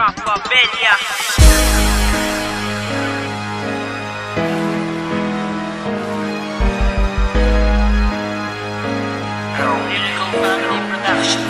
Rappabelia. Lyrical Family Production.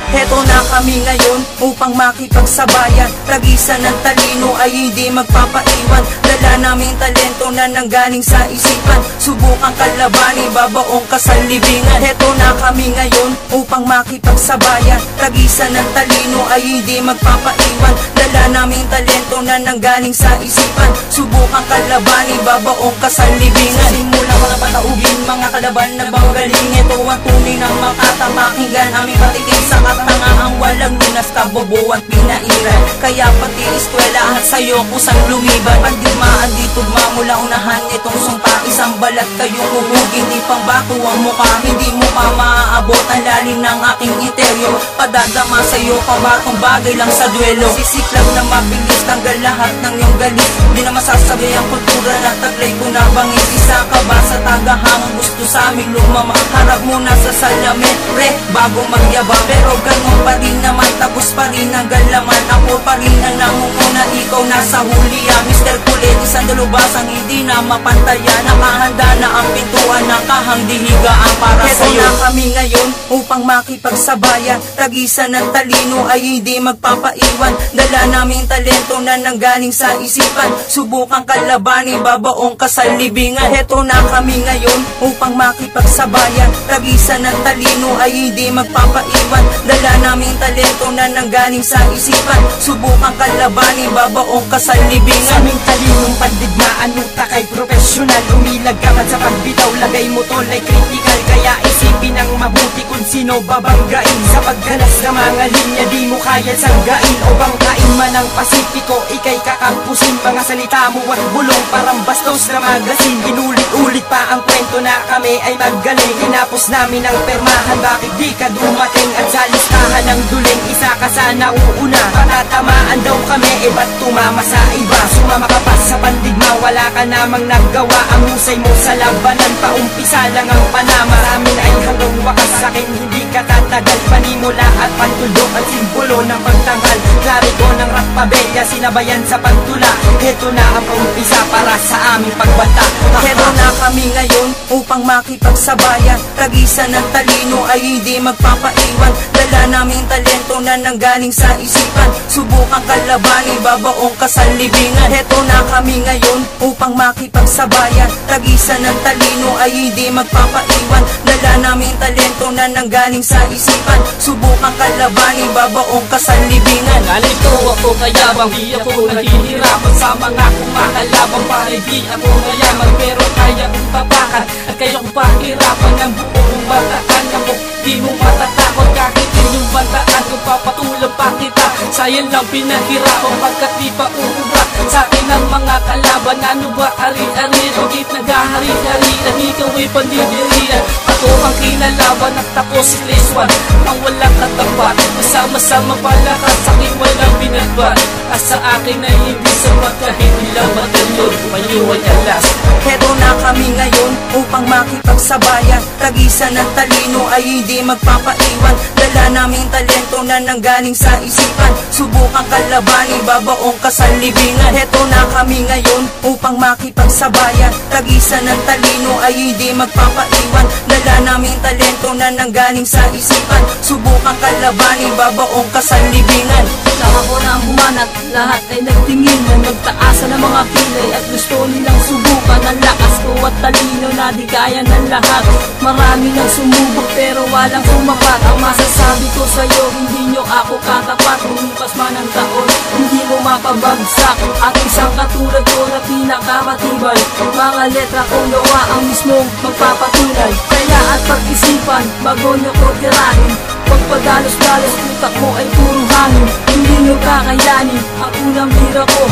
Heto na kami ngayon upang makipagsabayan. Tagisan ng talino ay hindi magpapaiwan. Dala naming talento na nanggaling sa isipan. Subukang kalabanin, babaong kasalibingan. Heto na kami ngayon upang makipagsabayan. Tagisan ng talino ay hindi magpapaiwan. Dala naming talento na nanggaling sa isipan. Subukang kalabanin, babaong kasalibingan. Simula mga pataugin, mga kalaban na banggaling. Ito ang tunay ng makatapakinggan. Aming patikin sa katangaang walang lunas, kabobo at pinairan. Kaya pati eskwela at sa'yo kusang lumiban. Pandigmaan dito mula unahan itong sumpa. Isang balat kayong uhugin, di pang bato ang mukha. Hindi mo pa maaabot ang lalim ng aking interior. Padadama sa'yo pabatong bagay lang sa duelo. Sisiklag na mabilis, tanggal lahat ng iyong galit. Di na masasabi ang kultura na taglay ko na bangis. Isa ka ba sa tagahangang gusto sa aming lumama? Harap muna sa salamin, pre, bago magyabang. Pero ganun pa rin naman, tapos pa rin ang galaman. Ako pa rin ang nangunguna, ikaw nasa huli. Mr. Kulit, isang dalubasang hindi na mapantayan. Nakahanda na ang pintuan, nakahangdihigaan para sa'yo. Heto na kami ngayon upang makipagsabayan. Tagisan ng talino ay hindi magpapaiwan. Dala naming talento na nanggaling sa isipan. Subukang kalabanin, babaong kasalibingan. Heto na kami ngayon upang makipagsabayan. Tagisan ng talino ay hindi magpapaiwan. Dala naming talento na nanggaling sa isipan. Subukang kalabanin, babaong kasalibingan. Sa aming talinong pandigmaan, utak ay profesional. Umilag ka man sa pagbitaw, lagay mo tol ay critical. Kaya isipin ang mabuti kung sino babanggain. Sa paggalas ng mga linya, di mo kaya sanggain. O bangkain man ang Pasipiko, ikay kakampusin. Mga salita mo at bulong, parang bastos na magasin. Inulit-ulit pa ang kwento na kami ay magaling. Hinapos namin ang permahan, bakit di ka dumating? At sa listahan ng duling, isa ka sana uuna. Patatamaan daw kami, ba't tumama sa iba? Sumama ka pa sa pandigma, wala ka namang naggawa. Ang husay mo sa labanan, paumpisa lang ang panama. Amin ay hanggang wakas, sakin hindi ka tatagal. Panimula at pantulok ang simbolo ng pagtanghal. Klarigo ng Rappabelia, sinabayan sa pagtula. Heto na ang paumpisa para sa aming pagbanta. Heto na kami ngayon upang makipagsabayan. Tagisan ng talino ay hindi magpapaiwan. Dala naming talento na nanggaling sa isipan. Subukang kalabanin, babaong kasalibingan. Heto na kami ngayon upang makipagsabayan. Tagisan ng talino ay hindi magpapaiwan. Dala naming talento na nanggaling sa isipan. Subukang kalabanin, babaong kasalibingan. Nalito ako kayabang, di ako nahihirapan sa mga kumakalabang. Pare di ako mayaman, pero kaya kong tapakan at kaya kong pahirapan ng buong bataan mo. Di mo matatakot kahit inyong bantaan. Kung papatulang pa kita, sayang lang pinahirapan pagkat di pa uubra sa akin ang mga kalaban. Ano ba ari-ari, bakit naghahari-harian? Ikaw ay pandidirian, ako ang kinalaban at ako si Liswan ang walang katapat. Masama-sama pala ka sa akin, walang binagbat. At sa akin ay hindi sapat kahit ilang matalyon, mayo ay alas. Heto na kami ngayon upang makipagsabayan. Tagisan ng talino ay hindi magpapaiwan. Dala naming talento na nanggaling sa isipan. Subukang kalabanin, babaong kasalibingan. Heto na kami ngayon upang makipagsabayan. Tagisan ng talino ay hindi magpapaiwan. Dala naming talento na nanggaling sa isipan. Subukang kalabanin, babaong kasalibingan. Saka ko na ang humanat, lahat ay nagtingin na nagtaasan ng mga kilay at gusto nilang subukan ang lakas ko at talino na di kaya ng lahat. Marami nang sumubok pero walang sumapat. Ang masasabi ko sa'yo, hindi nyo ako katapat. Lumipas man ang taon, hindi mo mapabagsak at isang katulad ko na pinakamatibay. Mga letra kong gawa ang mismong magpapatunay. Kaya at pag-isipan, bago nyo ko tirahin. Pagpadalos-dalos, utak mo ay puro hangin. Hindi nyo kakayanin ang unang bira ko.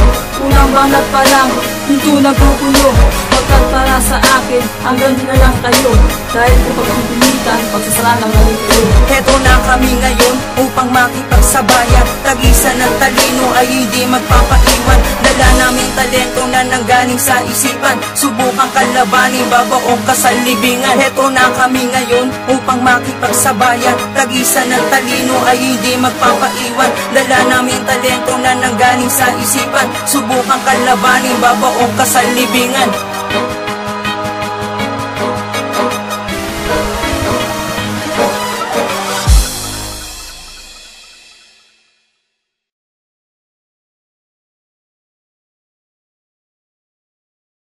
Unang banat pa lang, hinto nagkukulo. Pagkat para sa akin, hanggang na lang kayo. Dahil kung pagpipilitan, pagsasalang na rin kayo. Heto na kami ngayon upang makipagsabayan. Tagisan ng talino ay hindi magpapaiwan. Dala naming talento na nanggaling sa isipan. Subukang kalabanin, babaong ka sa libingan. Heto na kami ngayon upang makipagsabayan. Tagisan ng talino ay hindi magpapaiwan. Dala naming talento na nanggaling sa isipan. Subukang kalabanin, babaong ka sa libingan.